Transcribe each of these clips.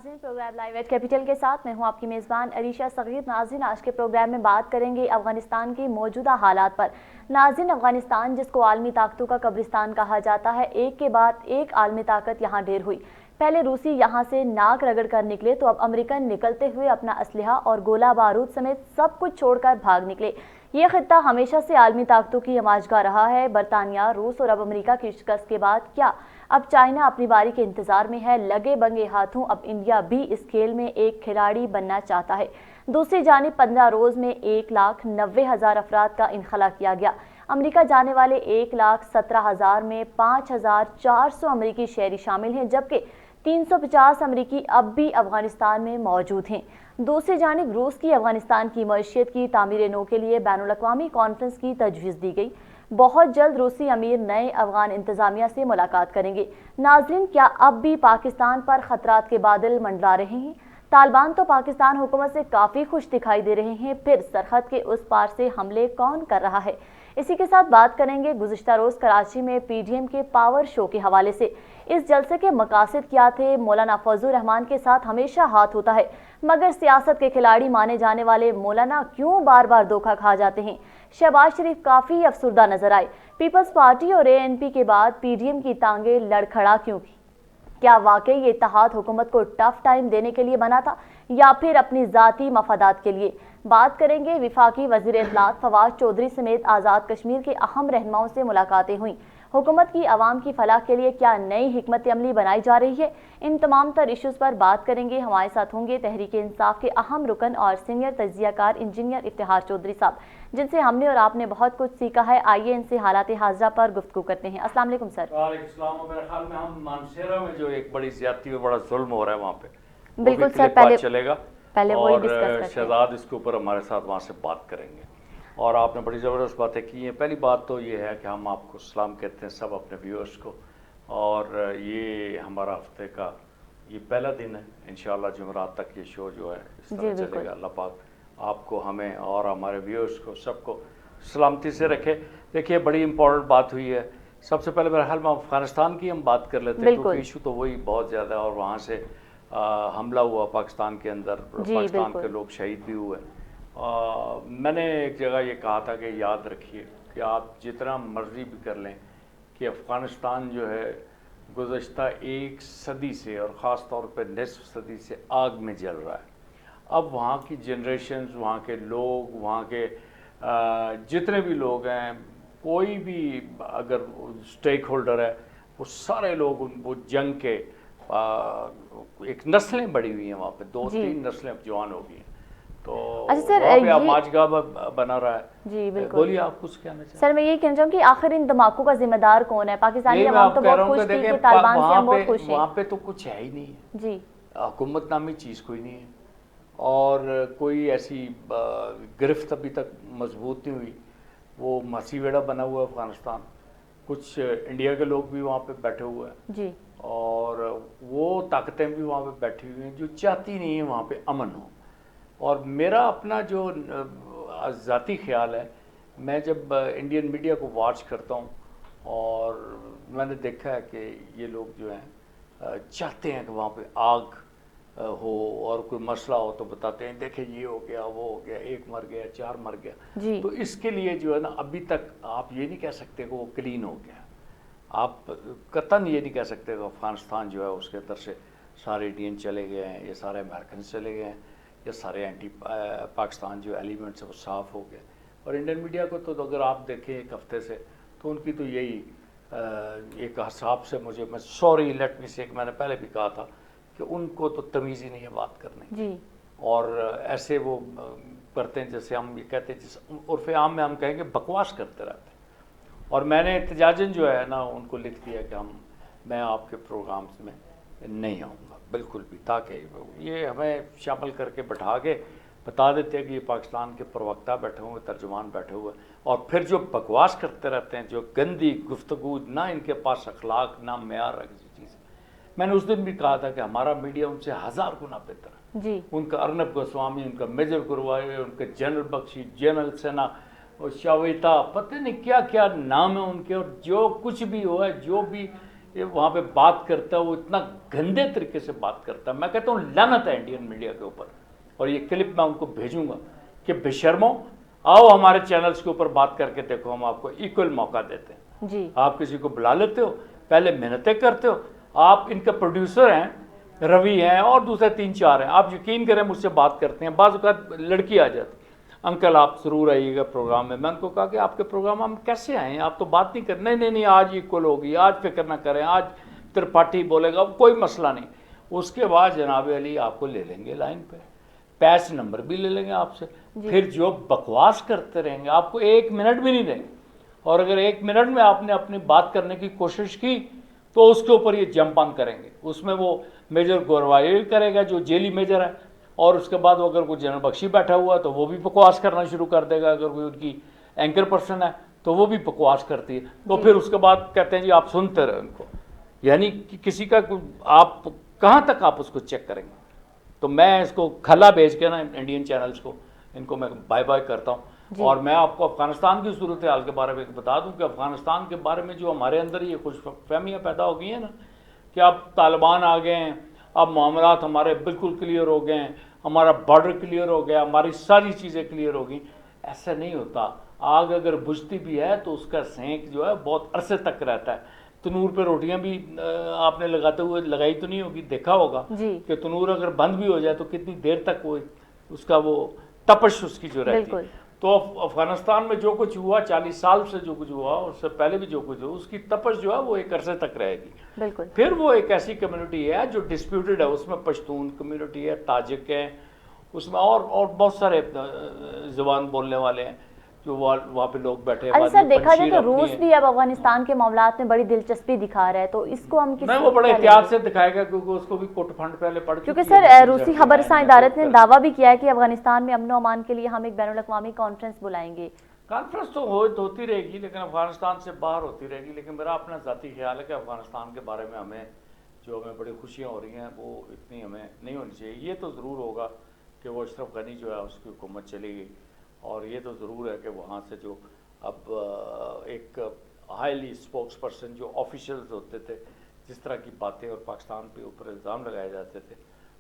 नाज़रीन, programme live at capital के साथ मैं हूं आपकी मेज़बान अरीशा सगीर। नाज़रीन, आज के प्रोग्राम में बात करेंगे अफ़गानिस्तान की मौजूदा हालात पर। नाज़रीन, अफ़गानिस्तान जिसको आलमी ताकतों का कब्रिस्तान कहा जाता है, एक के बाद एक आलमी ताकत यहाँ ढेर हुई। पहले रूसी यहाँ से नाक रगड़ कर निकले तो अब अमेरिकन निकलते हुए अपना असलहा और गोला बारूद समेत सब कुछ छोड़कर भाग निकले। ये खित्ता हमेशा से आलमी ताकतों की आमाजगाह रहा है। बरतानिया, रूस और अब अमेरिका की शिकस्त के बाद क्या अब चाइना अपनी बारी के इंतजार में है? लगे बंगे हाथों अब इंडिया भी इस खेल में एक खिलाड़ी बनना चाहता है। दूसरी जानिब 15 रोज में 1,90,000 अफराद का इनखला किया गया। अमेरिका जाने वाले 1,17,000 में 5,400 अमरीकी शहरी शामिल हैं, जबकि 350 अमरीकी अब भी अफगानिस्तान में मौजूद हैं। दूसरी जानिब रूस की अफगानिस्तान की मईशत की तामीर नो के लिए बैनुल-अक़वामी कॉन्फ्रेंस की तजवीज़ दी गई। बहुत जल्द रूसी अमीर नए अफगान इंतजामिया से मुलाकात करेंगे। नाजरीन, क्या अब भी पाकिस्तान पर खतरात के बादल मंडरा रहे हैं? तालिबान तो पाकिस्तान हुकूमत से काफ़ी खुश दिखाई दे रहे हैं, फिर सरहद के उस पार से हमले कौन कर रहा है? इसी के साथ बात करेंगे गुज़िश्ता रोज़ कराची में पीडीएम के पावर शो के हवाले से। इस जलसे के मकासद क्या थे? मौलाना फजलुर रहमान के साथ हमेशा हाथ होता है, मगर सियासत के खिलाड़ी माने जाने वाले मौलाना क्यों बार बार धोखा खा जाते हैं? शहबाज शरीफ काफ़ी अफसुर्दा नजर आए। पीपल्स पार्टी और एएनपी के बाद पीडीएम की टांगे लड़खड़ा क्यों की? क्या वाकई ये इत्तेहाद हुकूमत को टफ टाइम देने के लिए बना था या फिर अपनी ज़ाती मफादात के लिए? बात करेंगे। विफाकी वज़ीर इत्तलात फवाद चौधरी समेत आज़ाद कश्मीर के अहम रहनुमाओं से मुलाकातें हुई। हुकूमत की आवाम की फलाह के लिए क्या नई हिकमत अमली बनाई जा रही है? इन तमाम तर इशूज़ पर बात करेंगे। हमारे साथ होंगे तहरीक इंसाफ के अहम रुकन और सीनियर तज्जियाकार इंजीनियर इफ्तिखार चौधरी साहब, जिनसे हमने और आपने बहुत कुछ सीखा है। आइए इनसे हालात हाज़रा पर गुफ्तगू करते हैं। अस्सलाम वालेकुम सर। मेरे ख्याल में हम मानसेरा में जो एक बड़ी ज्यादती और बड़ा जुल्म हो रहा है वहाँ पे बिल्कुल सर, पहले चलेगा वही और डिस्कस करते हैं। शहजाद इसके ऊपर हमारे साथ वहाँ से बात करेंगे। और आपने बड़ी ज़बरदस्त बातें की हैं। पहली बात तो ये है कि हम आपको सलाम कहते हैं सब अपने व्यूअर्स को, और ये हमारा हफ्ते का ये पहला दिन है। इंशाअल्लाह जुमेरात तक ये शो जो है इस तरह चलेगा। अल्लाह पाक आपको, हमें और हमारे व्यूअर्स को सबको सलामती से रखे। देखिए, बड़ी इंपॉर्टेंट बात हुई है। सबसे पहले मेरे ख्याल में अफगानिस्तान की हम बात कर लेते हैं, क्योंकि इशू तो वही बहुत ज़्यादा है और वहाँ से हमला हुआ पाकिस्तान के अंदर, पाकिस्तान के लोग शहीद भी हुए। मैंने एक जगह ये कहा था कि याद रखिए कि आप जितना मर्जी भी कर लें कि अफ़गानिस्तान जो है गुज़श्ता 1 सदी से और ख़ास तौर पे निस्फ सदी से आग में जल रहा है। अब वहाँ की जनरेशन्स, वहाँ के लोग, वहाँ के जितने भी लोग हैं, कोई भी अगर स्टेक होल्डर है, वो सारे लोग वो जंग के एक नस्लें बड़ी हुई हैं वहाँ पे, 2-3 नस्लें जवान हो गई हैं। तो अच्छा सर, आमाजगाह बना रहा है। जी बिल्कुल, बोलिए आप कुछ कहना चाहें? सर मैं यही कहना चाहूँ कि आखिर इन धमाकों का जिम्मेदार कौन है? पाकिस्तानी अवाम तो बहुत खुश थी कि तालिबान से हम बहुत खुश हैं। वहाँ पे तो कुछ है ही नहीं है जी, हुकूमत नामी चीज़ कोई नहीं है, और कोई ऐसी गिरफ्त अभी तक मजबूत नहीं हुई। वो मसीवेड़ा बना हुआ है अफगानिस्तान। कुछ इंडिया के लोग भी वहाँ पे बैठे हुए हैं जी, और वो ताकतें भी वहाँ पे बैठी हुई हैं जो चाहती नहीं है वहाँ पे अमन हो। और मेरा अपना जो ज़ाती ख्याल है, मैं जब इंडियन मीडिया को वॉच करता हूँ और मैंने देखा है कि ये लोग जो हैं चाहते हैं कि वहाँ पे आग हो और कोई मसला हो तो बताते हैं देखें ये हो गया, वो हो गया, 1 मर गया, 4 मर गया। तो इसके लिए जो है ना, अभी तक आप ये नहीं कह सकते कि वो क्लीन हो गया। आप कतन ये नहीं कह सकते कि अफ़गानिस्तान जो है उसके अंदर से सारे इंडियन चले गए हैं, ये सारे अमेरिकन चले गए हैं, ये सारे एंटी पाकिस्तान जो एलिमेंट्स है वो साफ़ हो गए। और इंडियन मीडिया को तो अगर आप देखें 1 हफ्ते से, तो उनकी तो यही एक हिसाब से मुझे, मैं सॉरी लेट मी से, मैंने पहले भी कहा था कि उनको तो तमीज़ ही नहीं है बात करने की। और ऐसे वो करते हैं जैसे हम ये कहते हैं, जिस उर्फ़ आम में हम कहेंगे बकवास करते रहते हैं। और मैंने एहतजाजन जो है ना उनको लिख दिया कि मैं आपके प्रोग्राम्स में नहीं आऊँगा बिल्कुल भी, ताकि ये हमें शामिल करके बैठा के बता देते हैं कि ये पाकिस्तान के प्रवक्ता बैठे हुए, तर्जुमान बैठे हुए, और फिर जो बकवास करते रहते हैं, जो गंदी गुफ्तगू, ना इनके पास अखलाक ना मेयार है किसी चीज़। मैंने उस दिन भी कहा था कि हमारा मीडिया उनसे 1000 गुना बेहतर है। उनका अर्नब गोस्वामी, उनका मेजर गुरवाई, उनके जनरल बख्शी, जनरल सेना और शावेता, पता नहीं क्या क्या नाम है उनके, और जो कुछ भी हो है, जो भी ये वहाँ पे बात करता है, वो इतना गंदे तरीके से बात करता है। मैं कहता हूँ लानत है इंडियन मीडिया के ऊपर। और ये क्लिप मैं उनको भेजूंगा कि बेशर्मो, आओ हमारे चैनल्स के ऊपर बात करके देखो, हम आपको इक्वल मौका देते हैं जी। आप किसी को बुला लेते हो, पहले मेहनतें करते हो, आप इनके प्रोड्यूसर हैं, रवि हैं और दूसरे 3-4 हैं, आप यकीन करें मुझसे बात करते हैं, बाज़ औक़ात लड़की आ जाती, अंकल आप ज़रूर आइएगा प्रोग्राम में। मैं उनको कहा कि आपके प्रोग्राम हम कैसे आए, आप तो बात नहीं कर, नहीं आज इक्वल होगी, आज फिक्र ना करें, आज त्रिपाठी बोलेगा, कोई मसला नहीं। उसके बाद जनाब अली आपको ले लेंगे लाइन पे, पैच नंबर भी ले लेंगे आपसे, फिर जो बकवास करते रहेंगे, आपको 1 मिनट भी नहीं देंगे। और अगर 1 मिनट में आपने अपनी बात करने की कोशिश की तो उसके ऊपर ये जंप ऑन करेंगे। उसमें वो मेजर गोरवाल करेगा जो जेली मेजर है, और उसके बाद वो अगर कोई जनरल बख्शी बैठा हुआ है तो वो भी बकवास करना शुरू कर देगा। अगर कोई उनकी एंकर पर्सन है तो वो भी बकवास करती है। तो फिर उसके बाद कहते हैं जी आप सुनते रहे उनको, यानी कि किसी का आप कहाँ तक आप उसको चेक करेंगे। तो मैं इसको खला भेज के ना इंडियन चैनल्स को, इनको मैं बाय बाय करता हूँ। और मैं आपको अफगानिस्तान की सूरत हाल के बारे में बता दूं कि अफगानिस्तान के बारे में जो हमारे अंदर ये खुशफहमियाँ पैदा हो गई हैं ना कि अब तालिबान आ गए हैं, अब मामलात हमारे बिल्कुल क्लियर हो गए हैं, हमारा बॉर्डर क्लियर हो गया, हमारी सारी चीज़ें क्लियर हो गई। ऐसा नहीं होता। आग अगर बुझती भी है तो उसका सेंक जो है बहुत अरसे तक रहता है। तनूर पे रोटियां भी आपने लगाते हुए लगाई तो नहीं होगी, देखा होगा कि तनूर अगर बंद भी हो जाए तो कितनी देर तक वो उसका वो तपश उसकी जो रहती है। तो अफगानिस्तान में जो कुछ हुआ 40 साल से जो कुछ हुआ, उससे पहले भी जो कुछ हुआ, उसकी तपश जो है वो एक अरसे तक रहेगी। फिर वो एक ऐसी कम्युनिटी है जो डिस्प्यूटेड है, उसमें पश्तून कम्युनिटी है, ताजिक है, उसमें और बहुत सारे ज़ुबान बोलने वाले हैं जो वहाँ पे लोग बैठे हैं। अच्छा सर, देखा जाए तो रूस भी अब अफगानिस्तान के मामलात में बड़ी दिलचस्पी दिखा रहा है, तो इसको हम किस वो बड़े एहतियात से दिखाएगा क्योंकि उसको भी कोट फंड पहले पड़ चुकी है। क्योंकि सर रूसी खबरसां इदारत ने दावा भी किया है कि अफगानिस्तान में अमन अमान के लिए हम एक बैनुल अक़वामी कॉन्फ्रेंस बुलाएंगे। कॉन्फ्रेंस तो होती रहेगी लेकिन अफगानिस्तान से बाहर होती रहेगी। लेकिन मेरा अपना ज़ाती ख्याल है कि अफगानिस्तान के बारे में हमें बड़ी खुशियाँ हो रही हैं वो इतनी हमें नहीं होनी चाहिए। ये तो ज़रूर होगा कि वो अशरफ गनी जो है उसकी हुकूमत चलेगी, और ये तो ज़रूर है कि वहाँ से जो अब एक हाईली स्पोक्स पर्सन जो ऑफिशियल्स होते थे, जिस तरह की बातें और पाकिस्तान पे ऊपर इल्ज़ाम लगाए जाते थे,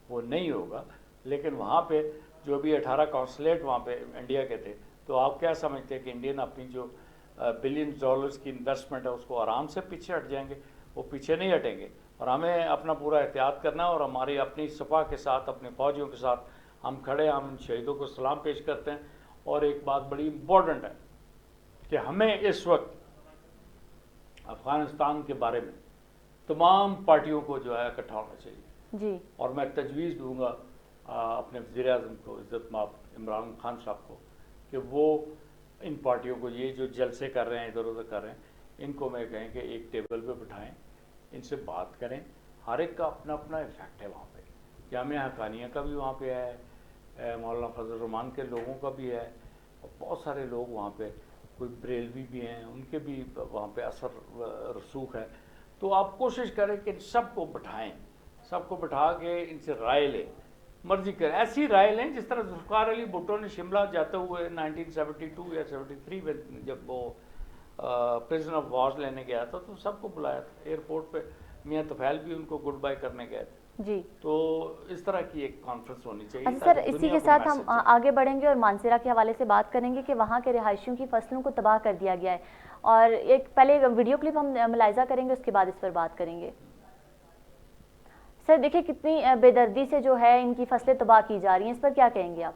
वो नहीं होगा। लेकिन वहाँ पे जो भी 18 कौंसलेट वहाँ पे इंडिया के थे, तो आप क्या समझते हैं कि इंडियन अपनी जो बिलियन डॉलर्स की इन्वेस्टमेंट है उसको आराम से पीछे हट जाएंगे? वो पीछे नहीं हटेंगे। और हमें अपना पूरा एहतियात करना है और हमारी अपनी सफ़ा के साथ, अपने फ़ौजियों के साथ हम खड़े, हम शहीदों को सलाम पेश करते हैं। और एक बात बड़ी इम्पोर्टेंट है कि हमें इस वक्त अफ़गानिस्तान के बारे में तमाम पार्टियों को जो है इकट्ठा होना चाहिए जी। और मैं तजवीज़ दूंगा अपने वज़ीर-ए-आज़म को, इज़्ज़त-माब इमरान खान साहब को, कि वो इन पार्टियों को ये जो जलसे कर रहे हैं, इधर उधर कर रहे हैं, इनको मैं कहें कि एक टेबल पे बिठाएं, इनसे बात करें। हर एक का अपना अपना इफेक्ट है वहाँ पे। जामिया हक़ानिया का भी वहाँ पे है, मौलाना फजल रहमान के लोगों का भी है, और बहुत सारे लोग वहाँ पे, कोई बरेलवी भी हैं, उनके भी वहाँ पे असर रसूख है। तो आप कोशिश करें कि सबको बिठाएं, सबको बिठा के इनसे राय लें, मर्जी करें, ऐसी राय लें जिस तरह ज़ुल्फ़िकार अली भुट्टो ने शिमला जाते हुए 1972 या 73 में जब वो प्रिजन ऑफ वॉर लेने गया था तो सबको बुलाया था एयरपोर्ट पे। मियाँ तफ़ैल भी उनको गुड बाय करने गए थे जी। तो इस तरह की एक कॉन्फ्रेंस होनी चाहिए। अच्छा सर, इसी के साथ हम आगे बढ़ेंगे और मानसेरा के हवाले से बात करेंगे कि वहाँ के रिहायशियों की फसलों को तबाह कर दिया गया है, और एक पहले वीडियो क्लिप हम मुलाहिजा करेंगे, उसके बाद इस पर बात करेंगे। सर देखिए कितनी बेदर्दी से जो है इनकी फसलें तबाह की जा रही हैं, इस पर क्या कहेंगे आप?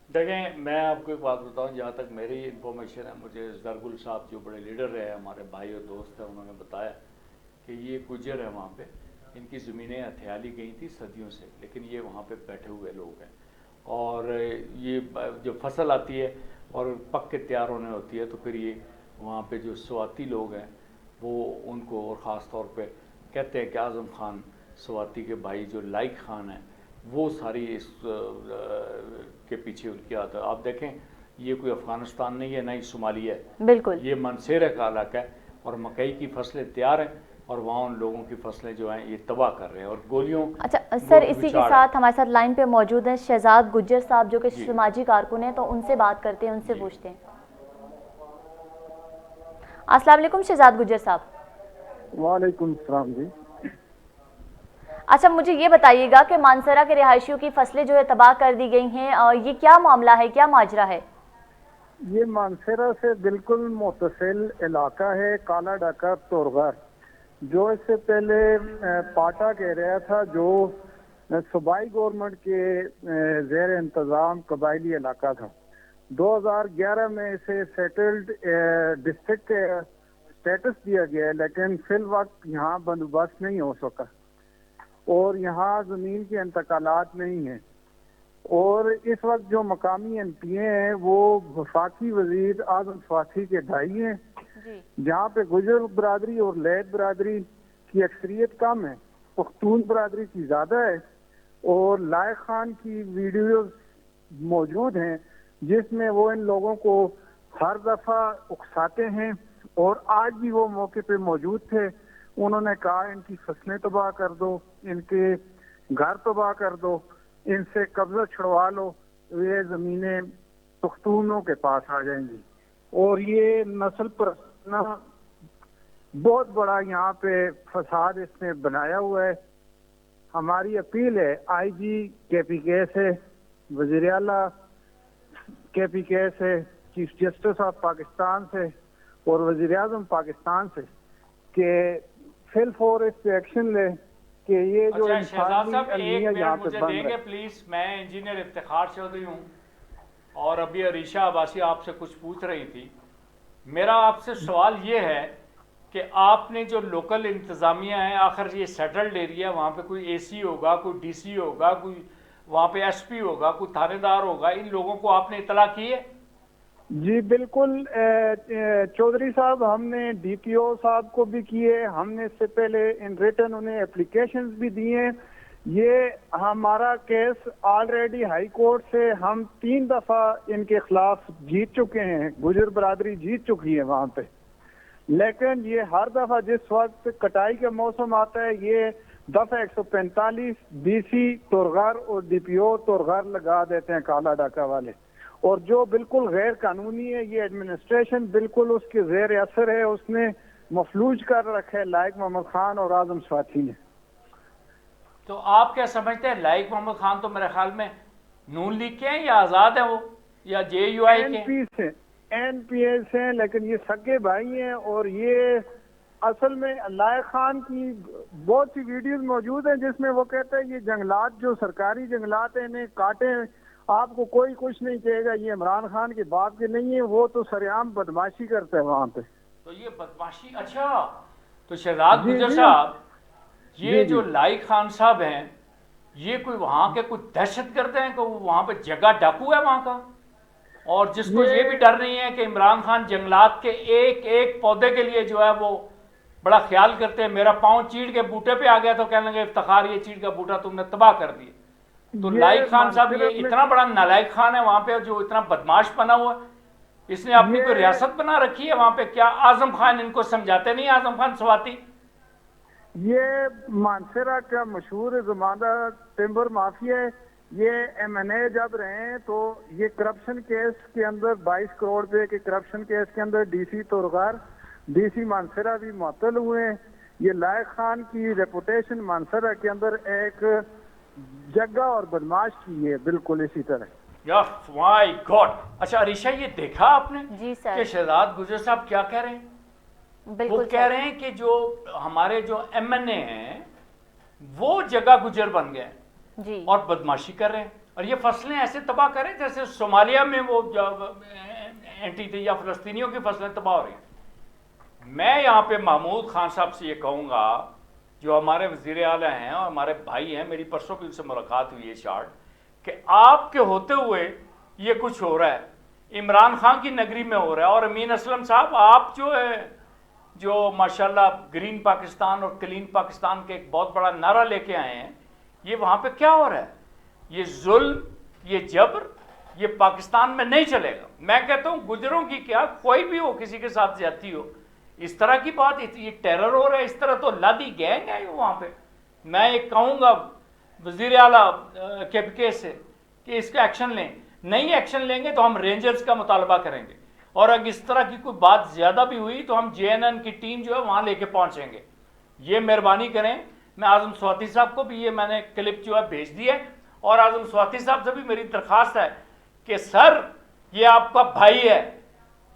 देखें, मैं आपको एक बात बताऊं, जहाँ तक मेरी इन्फॉर्मेशन है, मुझे जरगुल साहब जो बड़े लीडर रहे हैं, हमारे भाई और दोस्त हैं, उन्होंने बताया कि ये गुजर है वहाँ पे, इनकी ज़मीनें हथियाली गई थी सदियों से, लेकिन ये वहाँ पे बैठे हुए लोग हैं। और ये जो फसल आती है और पक के तैयार होने होती है तो फिर ये वहाँ पे जो स्वाती लोग हैं वो उनको, और ख़ास तौर पे कहते हैं कि आज़म खान स्वाती के भाई जो लाइक खान है, वो सारी इस के पीछे उनकी आदत है। आप देखें, ये कोई अफ़गानिस्तान नहीं है, ना ही सोमालिया है, बिल्कुल ये मानसेरा का इलाका है, और मकई की फसलें तैयार हैं और वहाँ उन लोगों की फसलें जो हैं ये तबाह कर रहे हैं और गोलियों। अच्छा सर, इसी के साथ हमारे साथ लाइन पे मौजूद हैं शहजाद गुज्जर साहब जो कि समाजी कारकुन हैं, तो उनसे बात करते हैं, उनसे पूछते हैं। अस्सलाम वालेकुम शहजाद गुज्जर साहब। वालेकुम सलाम जी। अच्छा, मुझे ये बताइएगा कि मानसरा के रिहायशियों की फसलें जो है तबाह कर दी गई हैं, ये क्या मामला है, क्या माजरा है? ये मानसरा से बिल्कुल मुतसिल इलाका है, काला डाका तोरगर, जो इससे पहले पाटा कह रहा था, जो सूबाई गवर्नमेंट के जेर इंतजाम कबायली इलाका था। 2011 में इसे सेटल्ड डिस्ट्रिक्ट स्टेटस दिया गया है, लेकिन फिल वक्त यहाँ बंदोबस्त नहीं हो सका और यहाँ जमीन के इंतकालात नहीं है। और इस वक्त जो मकामी एमपी हैं वो वफाकी वजीर आजम स्वाति के भाई हैं, जहाँ पे गुजर बरादरी और लैद बरादरी की अक्सरियत कम है, पख्तून बरादरी की ज्यादा है। और लायक खान की वीडियोस मौजूद हैं जिसमें वो इन लोगों को हर दफा उकसाते हैं, और आज भी वो मौके पे मौजूद थे। उन्होंने कहा इनकी फसलें तबाह कर दो, इनके घर तबाह कर दो, इनसे कब्जा छुड़वा लो, ये जमीनें पख्तूनों के पास आ जाएंगी। और ये नस्ल पर बहुत बड़ा यहाँ पे फसाद इसने बनाया हुआ है। हमारी अपील है आईजी KPK से, वजीर आला KPK से, चीफ जस्टिस ऑफ पाकिस्तान से और वजीर आजम पाकिस्तान से कि फिल फॉर इस पे एक्शन ले कि ये जो अच्छा शहजाद साहब, एक यहाँ मिनट पे मुझे बन देंगे रहे। प्लीज। मैं इंजीनियर इफ्तिखार चौधरी हूँ और अभी अरीशा अब्बासी आपसे कुछ पूछ रही थी। मेरा आपसे सवाल ये है कि आपने जो लोकल इंतज़ामिया है, आखिर ये सेटल्ड एरिया, वहाँ पे कोई AC होगा, कोई DC होगा, कोई वहाँ पे SP होगा, कोई थानेदार होगा, इन लोगों को आपने इतला की है? जी बिल्कुल चौधरी साहब, हमने DPO साहब को भी किए, हमने इससे पहले इन रिटर्न उन्हें एप्लीकेशंस भी दिए। ये हमारा केस ऑलरेडी हाई कोर्ट से हम 3 दफा इनके खिलाफ जीत चुके हैं, गुजर बरादरी जीत चुकी है वहां पे। लेकिन ये हर दफा जिस वक्त कटाई का मौसम आता है, ये दफा 145 DC तोरगार और DPO तोरगार लगा देते हैं काला डाका वाले। और जो बिल्कुल गैर कानूनी है, ये एडमिनिस्ट्रेशन बिल्कुल उसके जेर असर है, उसने मफलूज कर रखा है लायक मोहम्मद खान और आजम स्वाति ने। तो आप क्या समझते हैं, लाइक मोहम्मद खान तो मेरे ख्याल में नून लीग के हैं या आज़ाद हैं वो, या JUI के हैं? NPA से हैं, लेकिन ये सगे भाई हैं। और ये असल में लायक खान की बहुत सी वीडियोस मौजूद हैं जिसमें वो कहते हैं ये जंगलात जो सरकारी जंगलात हैं इन्हें काटे, आपको कोई कुछ नहीं कहेगा, ये इमरान खान के बाप के नहीं है, वो तो सरेआम बदमाशी करते हैं वहां पे। तो ये बदमाशी, अच्छा तो शहजाद जी, गुजर जी। साहब, ये जी, जो जी। लाइक खान साहब हैं, ये कोई वहां के कुछ दहशत करते हैं कि वहां पे जगह डाकू है वहां का, और जिसको ये भी डर नहीं है कि इमरान खान जंगलात के एक एक पौधे के लिए जो है वो बड़ा ख्याल करते हैं। मेरा पाँव चीड़ के बूटे पे आ गया तो कहने लगे इफ्तिखार ये चीड़ का बूटा तुमने तबाह कर दिया। तो ये लाइक खान साहब, ये मानसरत में- इतना बड़ा नालायक खान है वहां पे, जो इतना बदमाश बना हुआ है, इसने अपनी ये- कोई रियासत बना रखी है वहां पे। क्या आजम खान इनको समझाते नहीं? आजम खान स्वाति, ये मानसरा का मशहूर जमाना टिम्बर माफिया है। ये MNA जब रहे हैं तो ये करप्शन केस के अंदर 22 करोड़ रुपए के करप्शन केस के अंदर DC तोरगार, DC मानसरा भी मुअत्तल हुए हैं। ये लायक खान की रेपुटेशन मानसरा के अंदर एक जगह और बदमाश की है, बिल्कुल इसी तरह। या माय गॉड। अच्छा अरीशा, ये देखा आपने जी सर। कि शहजाद गुजर साहब क्या कह रहे हैं? वो बिल्कुल कह सर। रहे हैं कि जो हमारे जो MNA हैं वो जगह गुजर बन गए जी और बदमाशी कर रहे हैं, और ये फसलें ऐसे तबाह कर रहे हैं जैसे सोमालिया में वो एंटी थी या फलस्तीनियों की फसलें तबाह हो रही हैं। मैं यहाँ पे महमूद खान साहब से ये कहूँगा, जो हमारे वजीर आला हैं और हमारे भाई हैं, मेरी परसों भी उनसे मुलाकात हुई है शार्ट, कि आपके होते हुए ये कुछ हो रहा है, इमरान खान की नगरी में हो रहा है। और अमीन असलम साहब, आप जो है जो माशाल्लाह ग्रीन पाकिस्तान और क्लीन पाकिस्तान के एक बहुत बड़ा नारा लेके आए हैं, ये वहाँ पे क्या हो रहा है? ये जुल्म, ये जबर, ये पाकिस्तान में नहीं चलेगा। मैं कहता हूँ गुजरों की क्या, कोई भी हो, किसी के साथ ज्यादती हो, इस तरह की बात, ये टेरर हो रहा है, इस तरह तो लादी गैंग है वहाँ पे। मैं एक कहूँगा वजीर आला KPK से कि इसका एक्शन लें, नहीं एक्शन लेंगे तो हम रेंजर्स का मुतालबा करेंगे, और अगर इस तरह की कोई बात ज़्यादा भी हुई तो हम JNN की टीम जो है वहाँ लेके पहुँचेंगे। ये मेहरबानी करें, मैं आजम स्वाति साहब को भी ये मैंने क्लिप जो है भेज दी है, और आजम स्वाति साहब से भी मेरी दरख्वास्त है कि सर ये आपका भाई है,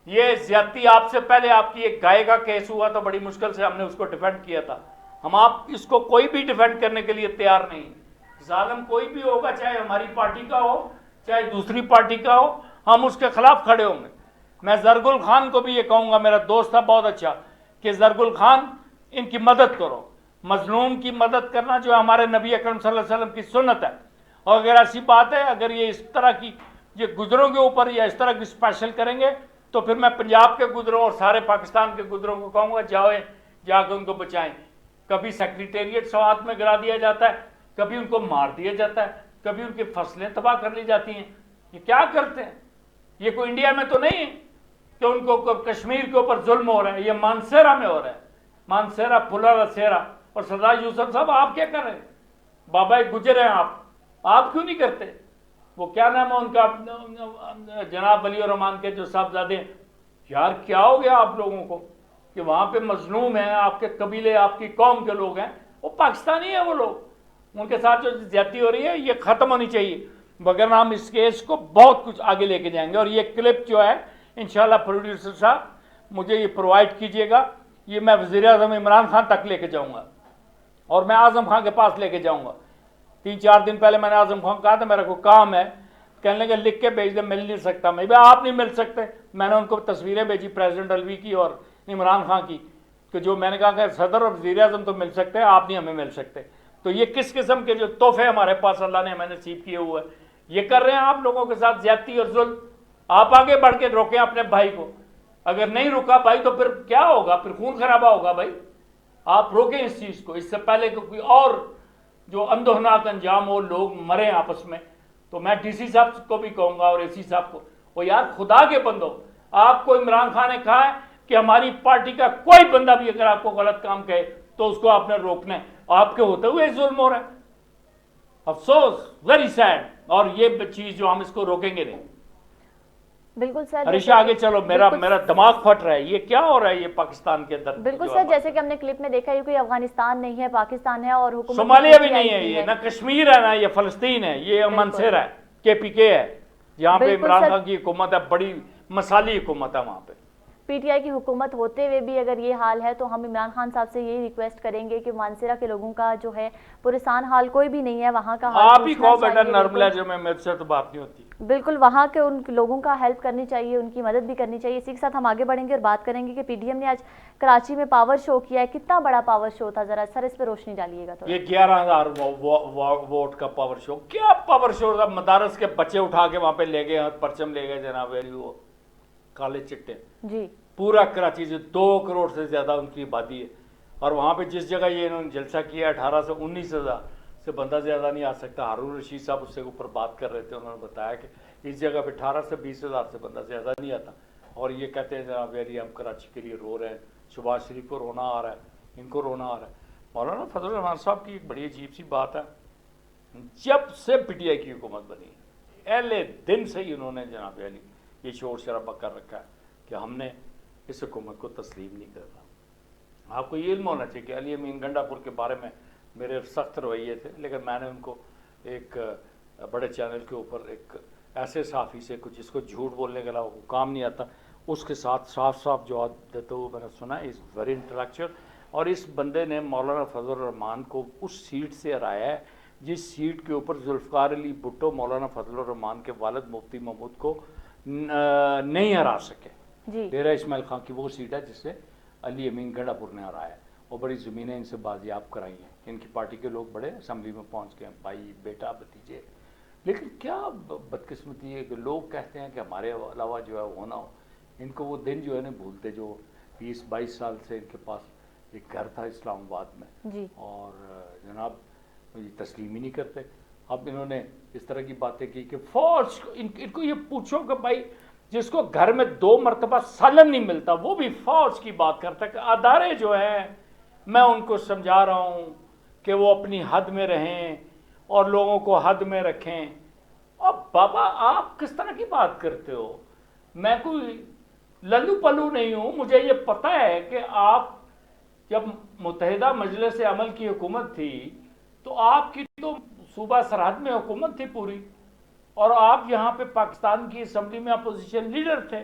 ये ज्यादती आपसे पहले आपकी एक गाय का केस हुआ तो बड़ी मुश्किल से हमने उसको डिफेंड किया था। हम आप इसको कोई भी डिफेंड करने के लिए तैयार नहीं। जालिम कोई भी होगा, चाहे हमारी पार्टी का हो चाहे दूसरी पार्टी का हो, हम उसके खिलाफ खड़े होंगे। मैं जरगुल खान को भी ये कहूंगा, मेरा दोस्त था बहुत अच्छा, कि जरगुल खान इनकी मदद करो। मजलूम की मदद करना जो हमारे नबी अकरम सल्लल्लाहु अलैहि वसल्लम की सुन्नत है। और अगर ऐसी बात है, अगर ये इस तरह की ये गुजरों के ऊपर या इस तरह की स्पेशल करेंगे तो फिर मैं पंजाब के गुजरों और सारे पाकिस्तान के गुजरों को कहूँगा जाओ जाकर उनको बचाएं। कभी सेक्रेटेरिएट स्वात में गिरा दिया जाता है, कभी उनको मार दिया जाता है, कभी उनकी फसलें तबाह कर ली जाती हैं। ये क्या करते हैं? ये कोई इंडिया में तो नहीं है कि उनको कश्मीर के ऊपर जुल्म हो रहा है, ये मानसेरा में हो रहा है। मानसेरा, फुलासेरा। और सरदार यूसुफ साहब आप क्या कर रहे हैं? बाबा गुजर हैं आप क्यों नहीं करते? वो क्या नाम है उनका, जनाब वली और रहमान के जो साहबजादे, यार क्या हो गया आप लोगों को कि वहां पे मजलूम है, आपके कबीले आपकी कौम के लोग हैं, वो पाकिस्तानी है, वो लोग, उनके साथ जो ज्यादती हो रही है ये खत्म होनी चाहिए, वगरना हम इस केस को बहुत कुछ आगे लेके जाएंगे। और ये क्लिप जो है इंशाल्लाह प्रोड्यूसर साहब मुझे ये प्रोवाइड कीजिएगा, ये मैं वज़ीर आज़म इमरान खान तक लेके जाऊंगा और मैं आजम खान के पास लेके जाऊंगा। 3-4 दिन पहले मैंने आजम खान को कहा था मेरा कोई काम है, कहने लगे लिख के भेज दे, मिल नहीं सकता मैं। भाई आप नहीं मिल सकते। मैंने उनको तस्वीरें भेजी प्रेसिडेंट अलवी की और इमरान खान की, कि जो मैंने कहा कि सदर और वज़ीर आज़म तो मिल सकते हैं, आप नहीं हमें मिल सकते। तो ये किस किस्म के जो तोहफे हमारे पास अल्लाह ने हमें नसीब किए हुए हैं, ये कर रहे हैं आप लोगों के साथ ज्यादती और जुल्म। आप आगे बढ़ के रोकें अपने भाई को, अगर नहीं रुका भाई तो फिर क्या होगा? फिर खून खराबा होगा भाई। आप रोकें इस चीज को, इससे पहले कि कोई और जो अंदोहनाक अंजाम हो, लोग मरे आपस में। तो मैं डीसी साहब को भी कहूंगा और एसी साहब को, वो यार खुदा के बंदो, आपको इमरान खान ने कहा है कि हमारी पार्टी का कोई बंदा भी अगर आपको गलत काम कहे तो उसको आपने रोकना है, आपके होते हुए जुल्म हो रहा है। अफसोस, वेरी सैड। और ये चीज जो हम इसको रोकेंगे नहीं। बिल्कुल सर, हरीशा आगे चलो, मेरा दिमाग फट रहा है, ये क्या हो रहा है ये पाकिस्तान के अंदर। बिल्कुल सर, जैसे कि हमने क्लिप में देखा, ये कोई अफगानिस्तान नहीं है, पाकिस्तान है और हुकूमत सोमालिया भी नहीं है, ये ना कश्मीर है ना ये फलस्तीन है, ये मनसेर है, KPK है, जहाँ पे इमरान खान की हुकूमत है, बड़ी मसाली हुकूमत है वहाँ पे। PTI की हुकूमत होते हुए भी अगर ये हाल है तो हम इमरान खान साहब से यही रिक्वेस्ट करेंगे कि मानसेरा के लोगों का जो है पुरसान हाल कोई भी नहीं है, वहाँ का हाल आप ही कहो बेटा, नर्मला जो मैं मेरे से तो बात नहीं होती। बिल्कुल वहाँ के उन लोगों का हेल्प करनी चाहिए, उनकी मदद भी करनी चाहिए। इसी के साथ हम आगे बढ़ेंगे और बात करेंगे कि PDM ने आज कराची में पावर शो किया है। कितना बड़ा पावर शो था, जरा सर इस पे रोशनी डालिएगा। तो ये 11,000 वोट का पावर शो, क्या पावर शो था? मदारस के बच्चे उठा के वहां पे ले गए और परचम ले गए जनाब, वो काले चिट्टे जी। पूरा कराची से 2 करोड़ से ज्यादा उनकी आबादी है, और वहां पे जिस जगह ये इन्होंने जलसा किया 18 से 19,000 से बंदा ज्यादा नहीं आ सकता। हारून रशीद साहब उससे ऊपर बात कर रहे थे, उन्होंने बताया कि इस जगह पे 18 से 20,000 से बंदा ज्यादा नहीं आता। और ये कहते हैं जनाब यार हम कराची के लिए रो रहे हैं, शहबाज शरीफ को रोना आ रहा है, इनको रोना आ रहा है। मौलाना फजल रहमान साहब की एक बड़ी अजीब सी बात है, जब से PTI की हुकूमत बनी पहले दिन से ही उन्होंने जनाब यानी ये शोर शराबा कर रखा है कि हमने इस हुकूमत को तस्लीम नहीं करना। आपको ये इल्म होना चाहिए कि अली अमीन गंडापुर के बारे में मेरे सख्त रवैये थे, लेकिन मैंने उनको एक बड़े चैनल के ऊपर एक ऐसे साफ़ी से कुछ जिसको झूठ बोलने के अलावा काम नहीं आता, उसके साथ साफ साफ जवाब देते हुए मैंने सुना इज़ वेरी इंटेलेक्चुअल। और इस बंदे ने मौलाना फजल रहमान को उस सीट से हराया है जिस सीट के ऊपर जुल्फ़िकार अली भुट्टो मौलाना फजल रहमान के वालिद मुफ्ती महमूद को नहीं हरा सके। डेरा इस्माइल खान की वो सीट है जिससे अली अमीन गंडापुर ने हराया है, और बड़ी ज़मीनें इनसे बाजियाब कराई हैं। इनकी पार्टी के लोग बड़े असम्बली में पहुंच गए, भाई बेटा भतीजे। लेकिन क्या बदकिस्मती है कि लोग कहते हैं कि हमारे अलावा जो है वो ना हो। इनको वो दिन जो है ना भूलते जो 20-22 साल से इनके पास एक घर था इस्लामाबाद में जी। और जनाब ये तस्लीम ही नहीं करते। अब इन्होंने इस तरह की बातें की कि फौज इनको ये पूछो कि भाई जिसको घर में 2 मरतबा सालन नहीं मिलता वो भी फौज की बात करता है कि अदारे जो है मैं उनको समझा रहा हूँ कि वो अपनी हद में रहें और लोगों को हद में रखें। अब बाबा आप किस तरह की बात करते हो? मैं कोई लल्लू पल्लू नहीं हूँ, मुझे ये पता है कि आप जब मुत्तहिदा मजलिस अमल की हुकूमत थी, तो आपकी तो सूबा सरहद में हुकूमत थी पूरी, और आप यहाँ पे पाकिस्तान की असम्बली में अपोजिशन लीडर थे।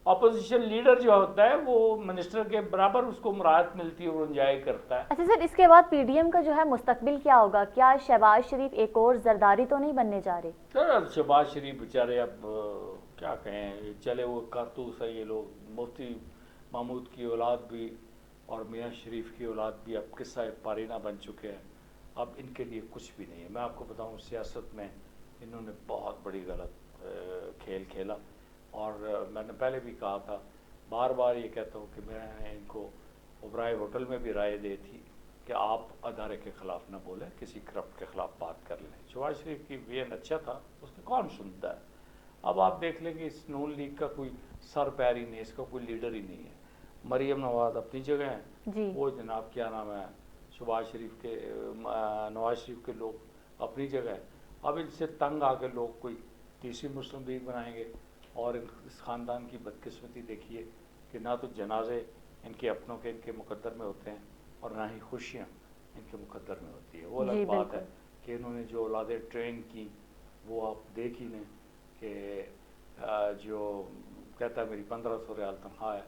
अपोजिशन लीडर जो होता है वो मिनिस्टर के बराबर उसको मुराद मिलती है और एंजॉय करता है। अच्छा सर, इसके बाद पीडीएम का जो है मुस्तकबिल क्या होगा? क्या शहबाज शरीफ एक और जरदारी तो नहीं बनने जा रहे? सर शहबाज शरीफ बेचारे अब क्या कहें, चले वो कारतूस है ये लोग। मुफ्ती महमूद की औलाद भी और मियाँ शरीफ की औलाद भी अब किस्सा पारीना बन चुके हैं। अब इनके लिए कुछ भी नहीं है। मैं आपको बताऊं, सियासत में इन्होंने बहुत बड़ी गलत खेल खेला, और मैंने पहले भी कहा था, बार बार ये कहता हूँ कि मैंने इनको ओबराय होटल में भी राय दी थी कि आप अदारे के ख़िलाफ़ ना बोलें, किसी करप्ट के ख़िलाफ़ बात कर लें। शहबाज शरीफ की वेन अच्छा था, उसको कौन सुनता है। अब आप देख लेंगे इस नून लीग का कोई सर पैर ही नहीं, इसका कोई लीडर ही नहीं है। मरियम नवाज अपनी जगह है, वो जनाब क्या नाम है शहबाज शरीफ के नवाज शरीफ के लोग अपनी जगह है। अब इनसे तंग आकर लोग कोई तीसरी मुस्लिम लीग बनाएंगे, और इस ख़ानदान की बदकिस्मती देखिए कि ना तो जनाजे इनके अपनों के इनके मुकद्दर में होते हैं, और ना ही खुशियाँ इनके मुकद्दर में होती है। वो अलग बात है कि इन्होंने जो औलादें ट्रेन की वो आप देख ही लें कि जो कहता है मेरी 1500 रियाल तनख्वाह है,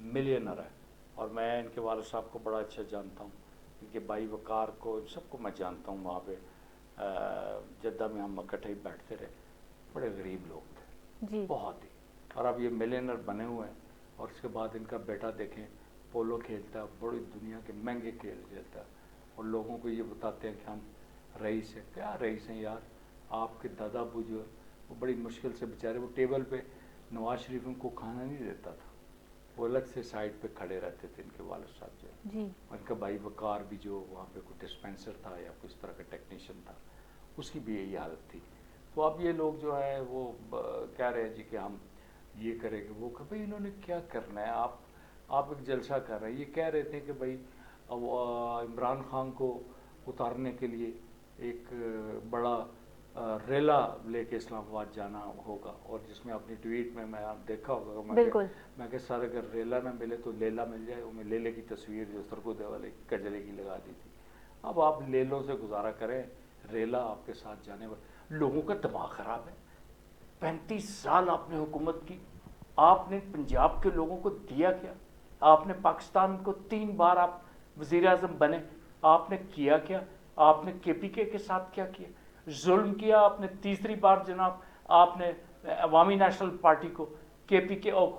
मिलियनर है। और मैं इनके वालिद साहब को बड़ा अच्छा जानता हूँ, इनके भाई वकार को, इन सबको मैं जानता हूँ। वहाँ पे जद्दा में हम इकट्ठे ही बैठते रहे, बड़े गरीब लोग थे जी। बहुत ही, और अब ये मिलियनर बने हुए हैं। और इसके बाद इनका बेटा देखें पोलो खेलता है, बड़ी दुनिया के महंगे खेल खेलता है, और लोगों को ये बताते हैं कि हम रईस हैं। क्या रईस हैं यार, आपके दादा बुजुर्ग वो बड़ी मुश्किल से बेचारे, वो टेबल पे नवाज शरीफ उनको खाना नहीं देता था, वो अलग से साइड पे खड़े रहते थे इनके वालिद साहब जो जी। उनका भाई वकार भी जो वहाँ पे कोई डिस्पेंसर था या कुछ तरह का टेक्नीशियन था, उसकी भी यही हालत थी। तो अब ये लोग जो है वो कह रहे हैं जी कि हम ये करेंगे वो कर, भाई इन्होंने क्या करना है। आप एक जलसा कर रहे हैं। ये कह रहे थे कि भाई अब इमरान खान को उतारने के लिए एक बड़ा रेला लेके इस्लामाबाद जाना होगा, और जिसमें अपनी ट्वीट में मैं आप देखा होगा, मैं कि सर अगर रेला ना मिले तो लेला मिल जाए। वो मैं लेले की तस्वीर जो सरगोदे वाले कजले की लगा दी थी। अब आप लेलों से गुजारा करें, रेला आपके साथ जाने वाले लोगों का दिमाग ख़राब है। 35 साल आपने हुकूमत की, आपने पंजाब के लोगों को दिया क्या? आपने पाकिस्तान को 3 बार आप वज़ीर आज़म बने, आपने किया क्या? आपने KPK के साथ क्या किया? जुल्म किया आपने। तीसरी बार जनाब आपने अवामी नेशनल पार्टी को KPK और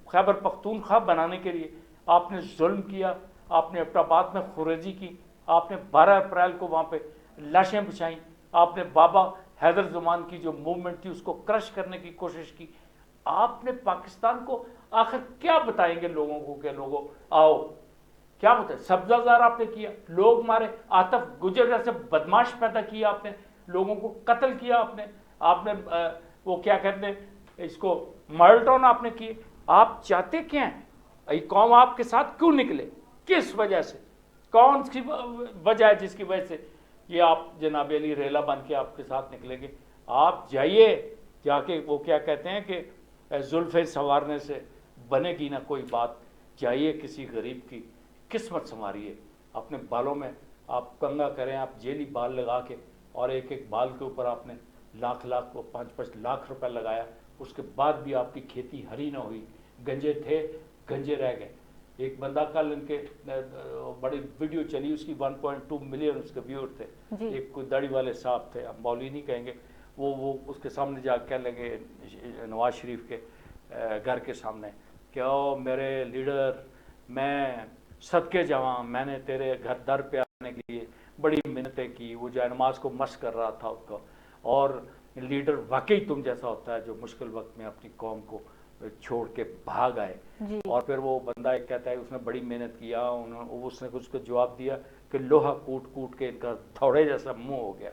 खैबर पख्तूनख्वा बनाने के लिए आपने जुल्म किया। आपने एबटाबाद में खुरेजी की, आपने 12 अप्रैल को वहाँ पे लाशें बिछाई, आपने बाबा हैदर जुमान की जो मूवमेंट थी उसको क्रश करने की कोशिश की। आपने पाकिस्तान को आखिर क्या बताएंगे लोगों को कि लोगों आओ, क्या बताए? सब्जाजार आपने किया, लोग मारे, आतफ गुजर जैसे बदमाश पैदा किया आपने, लोगों को कत्ल किया आपने वो क्या कहते हैं इसको, मर्डर आपने किए। आप चाहते क्या हैं? ये कौम आपके साथ क्यों निकले? किस वजह से? कौन सी वजह है जिसकी वजह से ये आप जनाब अली रेला बन के आपके साथ निकलेंगे? आप जाइए, जाके वो क्या कहते हैं कि जुल्फ़े संवारने से बनेगी ना कोई बात। जाइए किसी गरीब की किस्मत संवारिए, अपने बालों में आप कंगा करें, आप जेली बाल लगा के, और एक एक बाल के ऊपर आपने लाख वो 5-5 लाख रुपए लगाया, उसके बाद भी आपकी खेती हरी ना हुई। गंजे थे, गंजे रह गए। एक बंदा कल इनके बड़ी वीडियो चली, उसकी 1.2 मिलियन उसके व्यूअर थे। एक कोई दाढ़ी वाले साहब थे, हम मौलवी नहीं कहेंगे, वो उसके सामने जा कह लगे नवाज शरीफ के घर के सामने कि ओ मेरे लीडर, मैं सदके जावा, मैंने तेरे घर दर पे आने के लिए बड़ी मेहनतें की। वो जो नमाज को मश कर रहा था उसको, और लीडर वाकई तुम जैसा होता है जो मुश्किल वक्त में अपनी कौम को छोड़ के भाग आए। और फिर वो बंदा एक कहता है उसने बड़ी मेहनत किया, उसने कुछ को जवाब दिया कि लोहा कूट कूट के इनका थोड़े जैसा मुंह हो गया।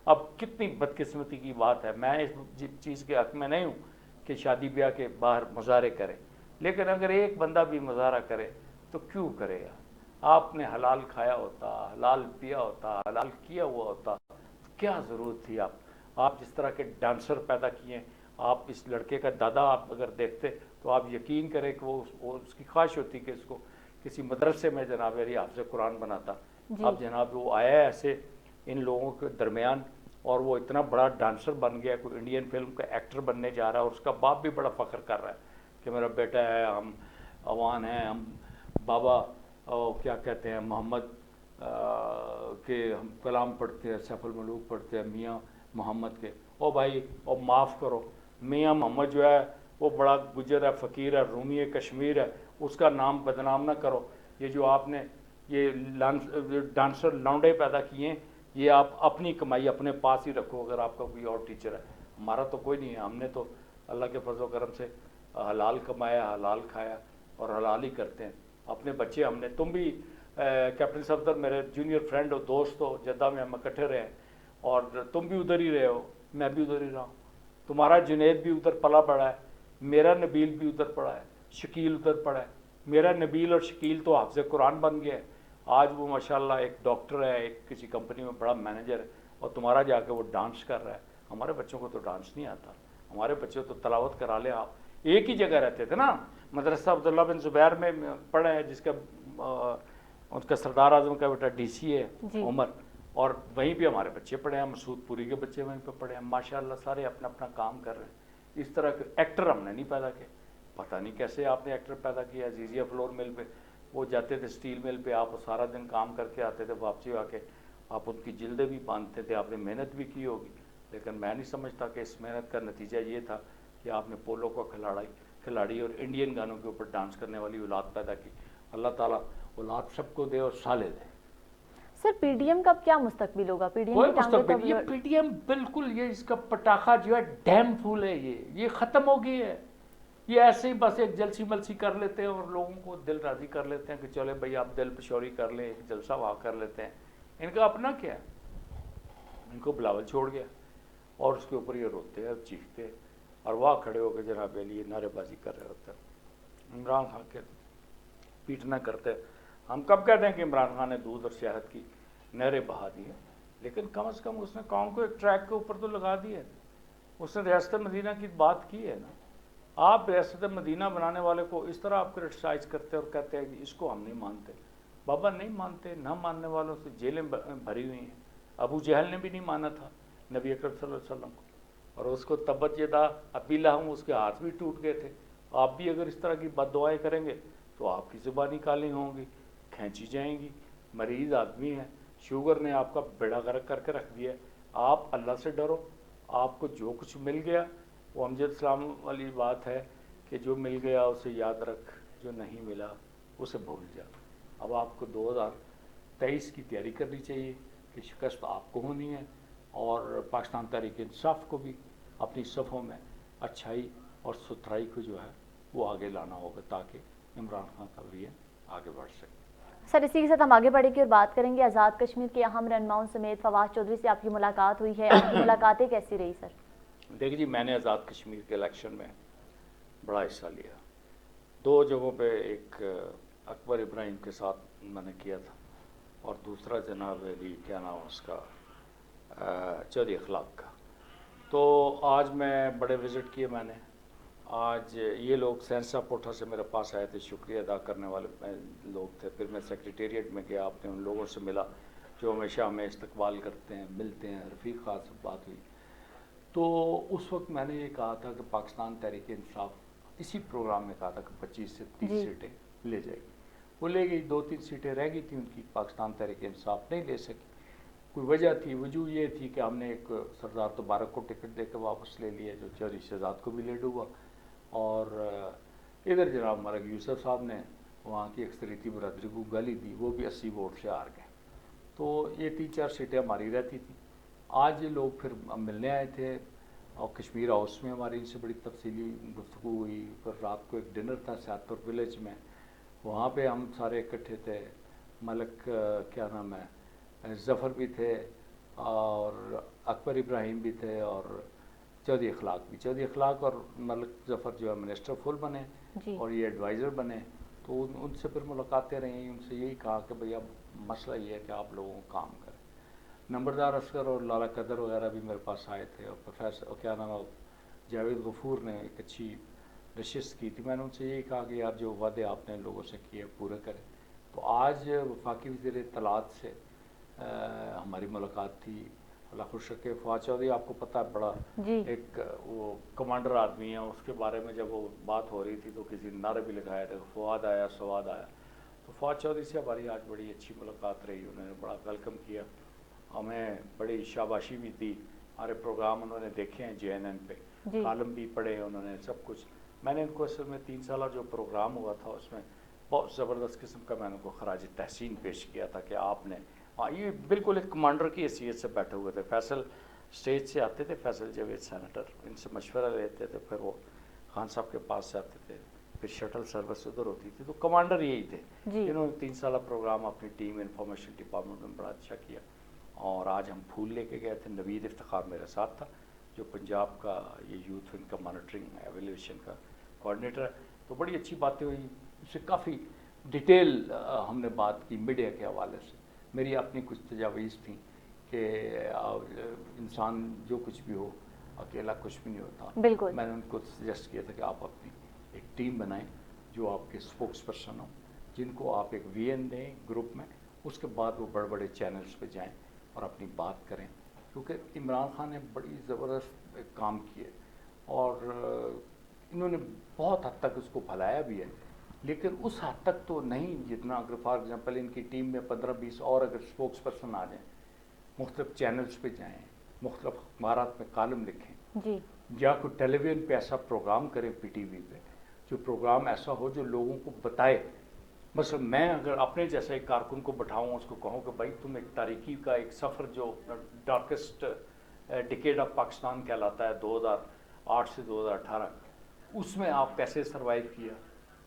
अब कितनी बदकिस्मती की बात है। मैं इस चीज़ के हक में नहीं हूँ कि शादी ब्याह के बाहर मुजाहरे करें, लेकिन अगर एक बंदा भी मुजाहरा करे तो क्यों करेगा? आपने हलाल खाया होता, हलाल पिया होता, हलाल किया हुआ होता, क्या ज़रूरत थी? आप जिस तरह के डांसर पैदा किए, आप इस लड़के का दादा आप अगर देखते तो आप यकीन करें कि वो उसकी ख्वाहिश होती कि इसको किसी मदरसे में जनाब मेरी हाफ़िज़ कुरान बनाता। जी। अब जनाब वो आया है ऐसे इन लोगों के दरमियान और वो इतना बड़ा डांसर बन गया, कोई इंडियन फिल्म का एक्टर बनने जा रहा है और उसका बाप भी बड़ा फ़ख्र कर रहा है कि मेरा बेटा है, हम अवान हैं, हम बाबा क्या कहते हैं मोहम्मद के हम कलाम पढ़ते हैं, सैफुल मलूक पढ़ते हैं मियाँ मोहम्मद के। ओ भाई और माफ़ करो, मियाँ मोहम्मद जो है वो बड़ा गुजर है, फ़कीर है, रूमी है, कश्मीर है, उसका नाम बदनाम ना करो। ये जो आपने ये डांसर लौंडे पैदा किए हैं, ये आप अपनी कमाई अपने पास ही रखो अगर आपका कोई और टीचर है। हमारा तो कोई नहीं है, हमने तो अल्लाह के फजल करम से हलाल कमाया, हलाल खाया और हलाल ही करते हैं। अपने बच्चे हमने, तुम भी कैप्टन सफदर मेरे जूनियर फ्रेंड हो, दोस्त हो, जद्दा में हम इकट्ठे रहे और तुम भी उधर ही रहे हो, मैं भी उधर ही रहा हूँ। तुम्हारा जुनैद भी उधर पला पड़ा है, मेरा नबील भी उधर पड़ा है, शकील उधर पड़ा है। मेरा नबील और शकील तो हाफ़िज़ कुरान बन गया है, आज वो माशाल्लाह एक डॉक्टर है, एक किसी कंपनी में बड़ा मैनेजर है और तुम्हारा जाके वो डांस कर रहा है। हमारे बच्चों को तो डांस नहीं आता, हमारे बच्चे तो तलावत करा ले आप। एक ही जगह रहते थे ना, मदरसा अब्दुल्ला बिन ज़ुबैर में पढ़े हैं, जिसका उनका सरदार आज़म का बेटा डीसी है उमर, और वहीं पे हमारे बच्चे पढ़े हैं, मसूद पुरी के बच्चे वहीं पे पढ़े हैं। माशाल्लाह सारे अपना अपना काम कर रहे हैं। इस तरह के एक्टर हमने नहीं पैदा किए, पता नहीं कैसे आपने एक्टर पैदा किया। अजीज़िया फ्लोर मिल पे वो जाते थे, स्टील मिल पे, आप सारा दिन काम करके आते थे, वापसी आके आप उनकी जिल्दें भी बांधते थे, आपने मेहनत भी की होगी। लेकिन मैं नहीं समझता कि इस मेहनत का नतीजा ये था कि आपने पोलो का खिलाड़ी और इंडियन गानों के ऊपर डांस करने वाली औलाद पैदा की। अल्लाह ताला औलाद सबको दे और साले दे। सर पीडीएम का क्या मुस्तकबिल होगा? पीडीएम कोई की टांगें मुस्तकबिल, ये कब पीडीएम बिल्कुल, ये इसका पटाखा जो है डैम फूल है, ये ख़त्म हो गई है। ये ऐसे ही बस एक जलसी मलसी कर लेते हैं और लोगों को दिल राज़ी कर लेते हैं कि चले भाई आप दिल पेशौरी कर लें, एक जलसा वहाँ कर लेते हैं। इनका अपना क्या है, इनको बिलावल छोड़ गया और उसके ऊपर ये रोते हैं, चीखते हैं और वहाँ खड़े होकर जनाब लिए नारेबाजी कर रहे होते हैं। इमरान खान के पीटना करते हैं। हम कब कहते हैं कि इमरान खान ने दूध और शहद की नहरें बहा दी है, लेकिन कम से कम उसने कौम को एक ट्रैक के ऊपर तो लगा दिया, उसने रियासत मदीना की बात की है ना। आप रियासत मदीना बनाने वाले को इस तरह आप क्रिटिसाइज करते और कहते हैं कि इसको हम नहीं मानते। बाबा नहीं मानते, ना मानने वालों से जेलें भरी हुई हैं। अबू जहल ने भी नहीं माना था नबी अकरम सल्लल्लाहु अलैहि वसल्लम को, और उसको तब्बत यदा अबीला हूँ, उसके हाथ भी टूट गए थे। आप भी अगर इस तरह की बद्दुआएं करेंगे तो आपकी ज़ुबानी काली होंगी, खींची जाएंगी। मरीज़ आदमी है, शुगर ने आपका बेड़ा गर्क करके रख दिया। आप अल्लाह से डरो, आपको जो कुछ मिल गया वो अमजद इस्लाम वाली बात है कि जो मिल गया उसे याद रख, जो नहीं मिला उसे भूल जा। अब आपको 2023 की तैयारी करनी चाहिए कि शिकस्त आपको होनी है और पाकिस्तान तहरीक इंसाफ को भी अपनी सफ़ों में अच्छाई और सुथराई को जो है वो आगे लाना होगा ताकि इमरान खान का विजन आगे बढ़ सके। सर इसी के साथ हम आगे बढ़ेंगे और बात करेंगे आज़ाद कश्मीर के अहम रहनुमाओं समेत फवाद चौधरी से आपकी मुलाकात हुई है, आपकी मुलाकातें कैसी रही सर? देखिए जी, मैंने आज़ाद कश्मीर के इलेक्शन में बड़ा हिस्सा लिया। 2 जगहों पे, एक अकबर इब्राहिम के साथ मैंने किया था और दूसरा जनाब अली क्या नाम उसका चौधरी अखलाक का। तो आज मैं बड़े विज़िट किए मैंने। आज ये लोग सहरसा कोठा से मेरे पास आए थे, शुक्रिया अदा करने वाले लोग थे। फिर मैं सेक्रेटेरिएट में गया, आपने उन लोगों से मिला जो हमेशा हमें इस्तकबाल करते हैं, मिलते हैं, रफ़ीक खान से बात हुई। तो उस वक्त मैंने ये कहा था कि पाकिस्तान तहरीक इंसाफ इसी प्रोग्राम में कहा था कि 25 से 30 सीटें ले जाएगी। वो ले गई, 2-3 सीटें रह गई थी उनकी, पाकिस्तान तहरीक इंसाफ नहीं ले सकी। कोई वजह थी, वजह ये थी कि हमने एक सरदार तबारक को टिकट दे कर वापस ले लिया, जो चौधरी शहजाद को भी लेट हुआ, और इधर जनाब मरक यूसुफ साहब ने वहाँ की अक्सरियती बरदरी को गाली दी, वो भी 80 वोट से हार गए। तो ये 3-4 सीटें हमारी रहती थी। आज ये लोग फिर मिलने आए थे और कश्मीर हाउस में हमारी इनसे बड़ी तफसीली गुफ्तगू हुई। फिर रात को एक डिनर था सियादपुर विलेज में, वहाँ पे हम सारे इकट्ठे थे। मलक क्या नाम है, ज़फ़र भी थे और अकबर इब्राहिम भी थे और चौधरी अखलाक भी। चौधरी अखलाक और मलक ज़फ़र जो है मिनिस्टर फुल बने और ये एडवाइज़र बने। तो उनसे फिर मुलाकातें रहीं, उनसे यही कहा कि भैया मसला ये है कि आप लोगों को काम करें। नंबरदार असगर और लाला कदर वगैरह भी मेरे पास आए थे और प्रोफेसर क्या नाम है जावेद गफूर ने एक अच्छी विशेष की थी। मैंने उनसे यही कहा कि यार जो वादे आपने लोगों से किए पूरे करें। तो आज वफाकी वज़ीर इत्तलात से हमारी मुलाकात थी। अल्लाह खुश रखे। फवाद चौधरी आपको पता है बड़ा एक वो कमांडर आदमी है, उसके बारे में जब वो बात हो रही थी तो किसी ने नारे भी लगाए थे, फवाद आया स्वाद आया। तो फवाद चौधरी से हमारी आज बड़ी अच्छी मुलाकात रही। उन्होंने बड़ा वेलकम किया, हमें बड़ी शाबाशी भी दी। हमारे प्रोग्राम उन्होंने देखे हैं JNN पे, कॉलम भी पढ़े उन्होंने, सब कुछ। मैंने इनको असल में 3 साल जो प्रोग्राम हुआ था उसमें बहुत ज़बरदस्त किस्म का मैंने उनको खराज तहसीन पेश किया था कि आपने, हाँ ये बिल्कुल एक कमांडर की हैसियत से बैठे हुए थे। फैसल स्टेज से आते थे, फैसल जावेद सेनेटर, इनसे मशवरा लेते थे, फिर वो खान साहब के पास से आते थे, फिर शटल सर्विस उधर होती थी। तो कमांडर यही थे। इन्होंने 3 साल प्रोग्राम अपनी टीम इंफॉर्मेशन डिपार्टमेंट में बड़ा अच्छा किया। और आज हम फूल लेके गए थे। नवीद इफ्तिखार मेरे साथ था, जो पंजाब का ये यूथ विंग का मॉनिटरिंग एवेल्यूशन का कोऑर्डिनेटर है। तो बड़ी अच्छी बातें हुई, उससे काफ़ी डिटेल हमने बात की मीडिया के हवाले से। मेरी अपनी कुछ तजावीज़ थी कि इंसान जो कुछ भी हो अकेला कुछ भी नहीं होता। बिल्कुल। मैंने उनको सजेस्ट किया था कि आप अपनी एक टीम बनाएं जो आपके स्पोक्स पर्सन हो, जिनको आप एक VN दें ग्रुप में, उसके बाद वो बड़े बड़े चैनल्स पे जाएं और अपनी बात करें। क्योंकि इमरान खान ने बड़ी ज़बरदस्त काम किए और इन्होंने बहुत हद तक उसको भलाया भी है, लेकिन उस हद तक तो नहीं जितना अगर फॉर एग्ज़ाम्पल इनकी टीम में 15-20 और अगर स्पोक्स पर्सन आ जाएँ, मुख्तलिफ चैनल्स पे जाएँ, मुख्तलिफ अखबारात में कॉलम लिखें जी, या कोई टेलीविज़न पे ऐसा प्रोग्राम करें PTV पे, जो प्रोग्राम ऐसा हो जो लोगों को बताए। मतलब मैं अगर अपने जैसे एक कारकुन को बैठाऊँ, उसको कहूँ कि भाई तुम एक तारीकी का एक सफ़र जो डार्केस्ट डिकेड ऑफ पाकिस्तान कहलाता है 2008 से 2018, उसमें आप कैसे सरवाइव किया,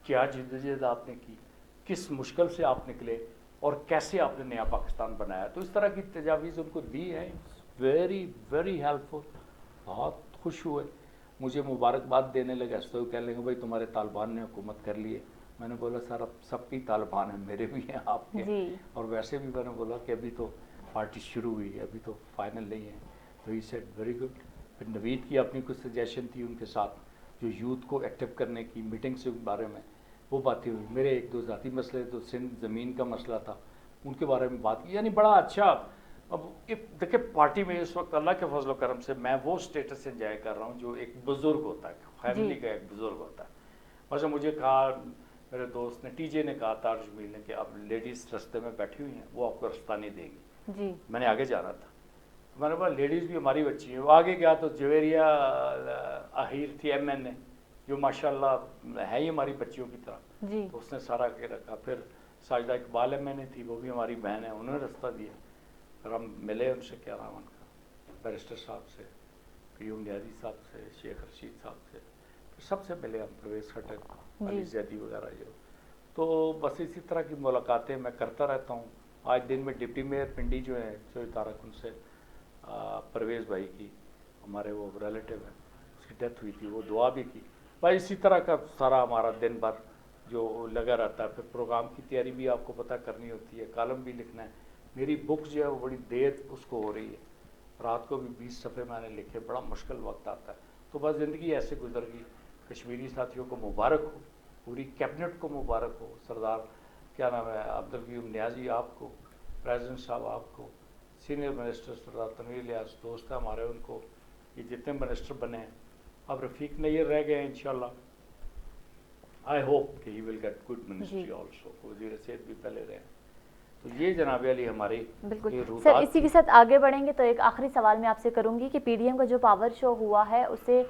क्या जिद्दोजहद आपने की, किस मुश्किल से आप निकले और कैसे आपने नया पाकिस्तान बनाया। तो इस तरह की तजावीज़ उनको दी है। Very very helpful. बहुत खुश हुए, मुझे मुबारकबाद देने लगे। तो कह लेंगे भाई तुम्हारे तालिबान ने हुकूमत कर ली है। मैंने बोला सर अब सबकी तालिबान है, मेरे भी हैं आपके। और वैसे भी मैंने बोला कि अभी तो पार्टी शुरू हुई है, अभी तो फाइनल नहीं है। तो ही सेड वेरी गुड। फिर नवीद की अपनी कुछ सजेशन थी उनके साथ, जो यूथ को एक्टिव करने की मीटिंग्स के बारे में वो बातें हुई। मेरे 1-2 ज़ाती मसले, तो सिंध ज़मीन का मसला था, उनके बारे में बात की। यानी बड़ा अच्छा। अब देखिए पार्टी में इस वक्त अल्लाह के फजल करम से मैं वो स्टेटस एंजॉय कर रहा हूँ जो एक बुज़ुर्ग होता है, फैमिली का एक बुज़ुर्ग होता है। वैसे मुझे कहा, मेरे दोस्त ने TJ ने कहा था जमील ने कि अब लेडीज़ रास्ते में बैठी हुई हैं, वो आपको रास्ता नहीं देंगी जी। मैंने आगे जाना था, मैंने बोला लेडीज़ भी हमारी बच्ची है। वो आगे गया तो जवेरिया आहिर थी MNA, जो माशाल्लाह है ही हमारी बच्चियों की तरह जी। तो उसने सारा के रखा। फिर साजिदा इकबाल MNA थी, वो भी हमारी बहन है, उन्होंने रास्ता दिया। फिर हम मिले उनसे, क्या नाम उनका, बैरिस्टर साहब से, क्यूम न्याजी साहब से, शेख रशीद साहब से, फिर सबसे मिले हम, परवेज़ खट्टर, अली जैदी वगैरह जो। तो बस इसी तरह की मुलाकातें मैं करता रहता हूँ। आज दिन में डिप्टी मेयर पिंडी जो है जो तारक, उनसे परवेज़ भाई की, हमारे वो रिलेटिव है, उसकी डेथ हुई थी, वो दुआ भी की। भाई इसी तरह का सारा हमारा दिन भर जो लगा रहता है। फिर प्रोग्राम की तैयारी भी आपको पता करनी होती है, कॉलम भी लिखना है। मेरी बुक जो है वो बड़ी देर उसको हो रही है, रात को भी 20 सफ़े मैंने लिखे, बड़ा मुश्किल वक्त आता है। तो बस ज़िंदगी ऐसे गुजर गई। कश्मीरी साथियों को मुबारक हो, पूरी कैबिनेट को मुबारक हो, सरदार क्या नाम है अब्दुल क़य्यूम नियाज़ी आपको, प्रेसिडेंट साहब आपको, सीनियर मिनिस्टर सरदार तनवीर इलियास दोस्त है हमारे, उनको, ये जितने मिनिस्टर बने हैं। अब रफ़ीक नैयर रह गए हैं इंशाल्लाह। आई होप कि he will get good ministry also. वज़ीर सेहत भी पहले रहे। तो ये जनाब अली हमारी बिल्कुल सर। इसी के साथ आगे बढ़ेंगे तो एक आखिरी सवाल मैं आपसे करूंगी कि PDM का जो पावर शो हुआ है उसे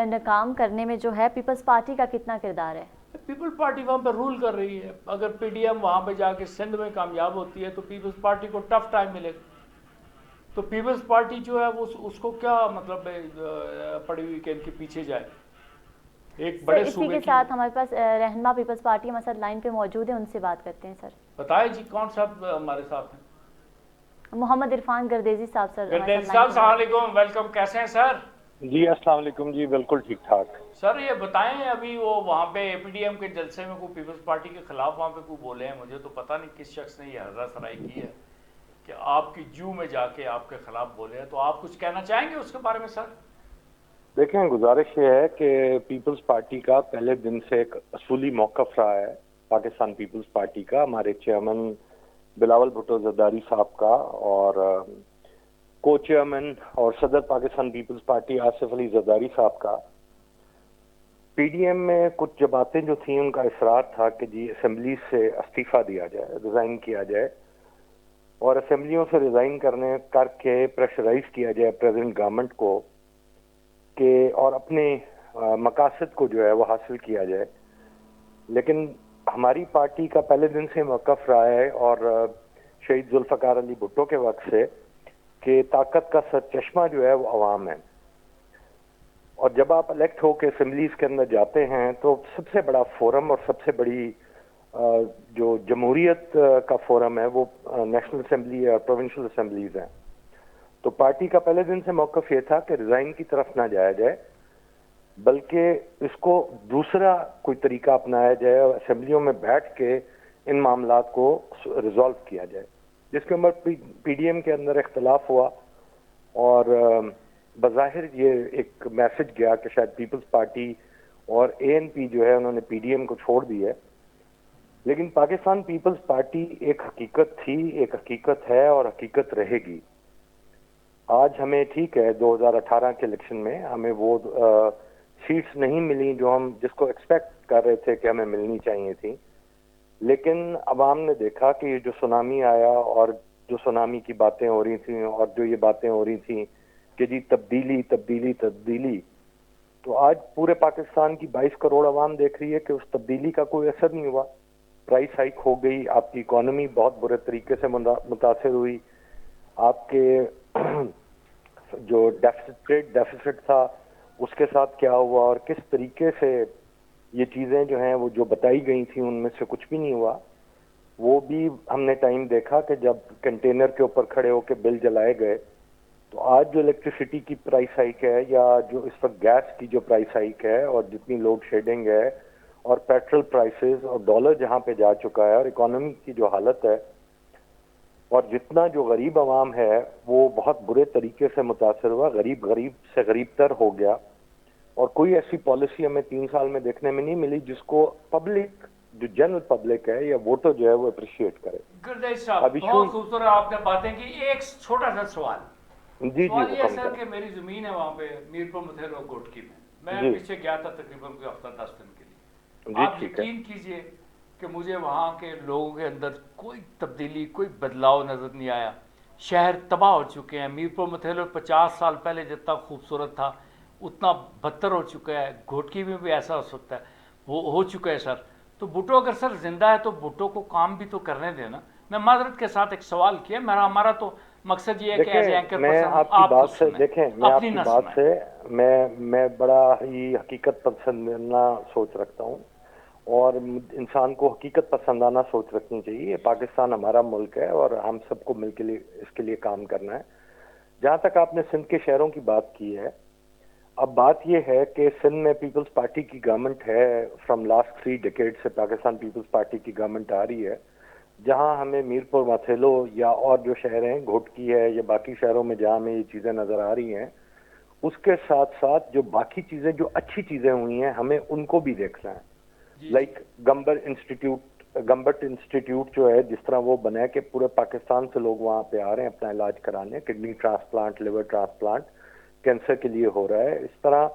नाकाम करने में जो है पीपल्स पार्टी का कितना किरदार है? पीपल्स पार्टी वहाँ पर रूल कर रही है। अगर PDM वहाँ पे जाके सिंध में कामयाब होती है तो पीपल्स पार्टी को टफ टाइम मिलेगा। तो पीपल्स पार्टी जो है वो उसको क्या मतलब पड़ी हुई कि इनके पीछे जाए। एक बड़े इसी के साथ हमारे पास रहनुमा पीपल्स पार्टी हमारे साथ लाइन पे मौजूद है, उनसे बात करते हैं। सर बताएं जी, कौन साहब हमारे साथ हैं? मोहम्मद इरफान गर्देजी साहब। सर गर्देजी साहब अस्सलाम वालेकुम, वेलकम। कैसे हैं सर? जी अस्सलाम वालेकुम जी, बिल्कुल ठीक ठाक। सर ये बताएं, अभी वो वहाँ पे PDM के जलसे में कोई पीपल्स पार्टी के खिलाफ वहाँ पे कोई बोले हैं, मुझे तो पता नहीं किस शख्स ने ये हर्रा सराई की है कि आपकी जू में जाके आपके खिलाफ बोले हैं, तो आप कुछ कहना चाहेंगे उसके बारे में सर? देखें, गुजारिश ये है कि पीपल्स पार्टी का पहले दिन से एक असूली मौक़िफ़ रहा है पाकिस्तान पीपल्स पार्टी का, हमारे चेयरमैन बिलावल भुट्टो जरदारी साहब का और को चेयरमैन और सदर पाकिस्तान पीपल्स पार्टी आसिफ अली जरदारी साहब का। पीडीएम में कुछ जमातें जो थी उनका इसरार था कि जी असेंबली से इस्तीफा दिया जाए, रिजाइन किया जाए और असेंबलियों से रिजाइन करके प्रेशराइज किया जाए प्रेजेंट गवर्नमेंट को कि और अपने मकासद को जो है वो हासिल किया जाए। लेकिन हमारी पार्टी का पहले दिन से मौक़िफ़ रहा है और शहीद जुल्फ़िकार अली भुट्टो के वक्त से कि ताकत का सरचश्मा जो है वो अवाम है और जब आप इलेक्ट होकर असेंबलीज के अंदर जाते हैं तो सबसे बड़ा फोरम और सबसे बड़ी जो जमहूरियत का फोरम है वो नेशनल असेंबली और प्रोविंशियल असेंबलीज हैं। तो पार्टी का पहले दिन से मौक़िफ़ ये था कि रिजाइन की तरफ ना जाया जाए, बल्कि इसको दूसरा कोई तरीका अपनाया जाए और असेंबलियों में बैठ के इन मामलात को रिजॉल्व किया जाए, जिसके ऊपर पीडीएम के अंदर इख्तलाफ हुआ और बज़ाहिर ये एक मैसेज गया कि शायद पीपल्स पार्टी और एएनपी जो है उन्होंने पीडीएम को छोड़ दी है। लेकिन पाकिस्तान पीपल्स पार्टी एक हकीकत थी, एक हकीकत है और हकीकत रहेगी। आज हमें ठीक है 2018 के इलेक्शन में हमें वो सीट्स नहीं मिली जो हम जिसको एक्सपेक्ट कर रहे थे कि हमें मिलनी चाहिए थी, लेकिन अवाम ने देखा कि ये जो सुनामी आया और जो सुनामी की बातें हो रही थी और जो ये बातें हो रही थी कि जी तब्दीली तब्दीली तब्दीली, तो आज पूरे पाकिस्तान की 22 करोड़ अवाम देख रही है कि उस तब्दीली का कोई असर नहीं हुआ। प्राइस हाइक हो गई, आपकी इकोनॉमी बहुत बुरे तरीके से मुतासिर हुई, आपके जो ट्रेड डेफिसिट था उसके साथ क्या हुआ और किस तरीके से ये चीज़ें जो हैं वो जो बताई गई थी उनमें से कुछ भी नहीं हुआ। वो भी हमने टाइम देखा कि जब कंटेनर के ऊपर खड़े होकर बिल जलाए गए। तो आज जो इलेक्ट्रिसिटी की प्राइस हाइक है या जो इस वक्त गैस की जो प्राइस हाइक है और जितनी लोड शेडिंग है और पेट्रोल प्राइसेस और डॉलर जहां पे जा चुका है और इकोनॉमी की जो हालत है और जितना जो गरीब आवाम है वो बहुत बुरे तरीके से मुतासर हुआ, गरीब से गरीब तर हो गया और कोई ऐसी पॉलिसी हमें 3 साल में देखने में नहीं मिली जिसको पब्लिक, जो जनरल पब्लिक है या वोटर जो है वो अप्रिशिएट करे। गुरदेश साहब, बहुत खूबसूरत आपने बातें की। एक छोटा सा सवाल जी ये सर कि मेरी जमीन है वहाँ पे मीरपुर मथेरो गोटकी में, मैं पीछे गया था तकरीबन कोई हफ्ता 10 दिन के लिए। आप यकीन कीजिए कि मुझे वहाँ के लोगों के अंदर कोई तब्दीली, कोई बदलाव नज़र नहीं आया। शहर तबाह हो चुके हैं। मीरपुर मथेरो 50 साल पहले जितना खूबसूरत था उतना बदतर हो चुका है। घोटकी में भी ऐसा हो सकता है, वो हो चुका है सर। तो भुट्टो अगर सर जिंदा है तो भुट्टो को काम भी तो करने देना। मैं माजरत के साथ एक सवाल किया, हमारा तो मकसद ये है कि एज एंकर मैं आपकी बात से देखें, मैं आपकी बात से मैं बड़ा ही हकीकत पसंदाना सोच रखता हूँ और इंसान को हकीकत पसंदाना सोच रखनी चाहिए। पाकिस्तान हमारा मुल्क है और हम सबको मिलकर इसके लिए काम करना है। जहाँ तक आपने सिंध के शहरों की बात की है, अब बात यह है कि सिंध में पीपल्स पार्टी की गवर्नमेंट है। फ्रॉम लास्ट 3 डिकेड से पाकिस्तान पीपल्स पार्टी की गवर्नमेंट आ रही है। जहां हमें मीरपुर मथेलो या और जो शहर हैं, घोटकी है या बाकी शहरों में जहां हमें ये चीज़ें नज़र आ रही हैं, उसके साथ साथ जो बाकी चीज़ें, जो अच्छी चीज़ें हुई हैं, हमें उनको भी देखना है। लाइक गम्बट इंस्टीट्यूट जो है, जिस तरह वो बना है कि पूरे पाकिस्तान से लोग वहाँ पे आ रहे हैं अपना इलाज कराने, kidney transplant, liver transplant cancer के लिए हो रहा है। इस तरह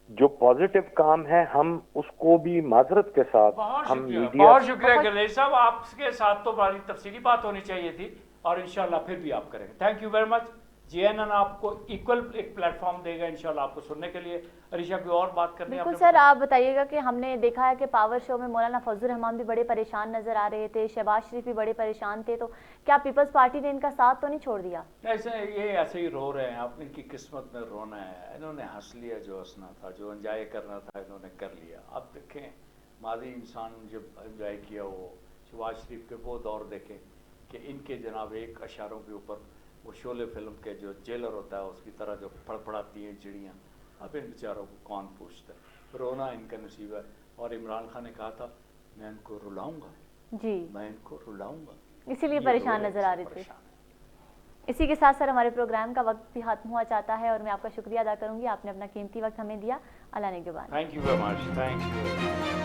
जो पॉजिटिव काम है हम उसको भी माजरत के साथ हम मीडिया। बहुत शुक्रिया गणेश साहब, आपके साथ तो बड़ी तफसीली बात होनी चाहिए थी और इंशाल्लाह फिर भी आप करेंगे। Thank you very much. GNN आपको इक्वल एक प्लेटफॉर्म देगा इंशाल्लाह आपको सुनने के लिए। अरीशा कोई और बात करनी है? बिल्कुल सर, आप बताइएगा कि हमने देखा है कि पावर शो में मौलाना फजल रहमान भी बड़े परेशान नजर आ रहे थे, शहबाज शरीफ भी बड़े परेशान थे, तो क्या पीपल्स पार्टी ने इनका साथ तो नहीं छोड़ दिया? ऐसे ही रो रहे हैं। आप इनकी किस्मत में रोना है। इन्होंने हंस लिया, जो हंसना था, जो एंजॉय करना था इन्होंने कर लिया। अब देखें, माजी इंसान जब एंजॉय किया वो शहबाज शरीफ के वो दौर देखें कि इनके जनाब एक अशारों के ऊपर वो शोले फिल्म के जो जेलर होता है उसकी तरह जो फड़फड़ाती हैं चिड़ियाँ, अब इन बेचारों को कौन पूछता है। रोना इनका नसीब है। और इमरान खान ने कहा था मैं इनको रुलाऊंगा, जी, मैं इनको रुलाऊंगा, इसीलिए परेशान नजर आ रहे थे। इसी के साथ सर हमारे प्रोग्राम का वक्त भी खत्म हुआ चाहता है और मैं आपका शुक्रिया अदा करूंगी, आपने अपना कीमती वक्त हमें दिया। अल्लाह ने के बाद। Thank you very much, thank you.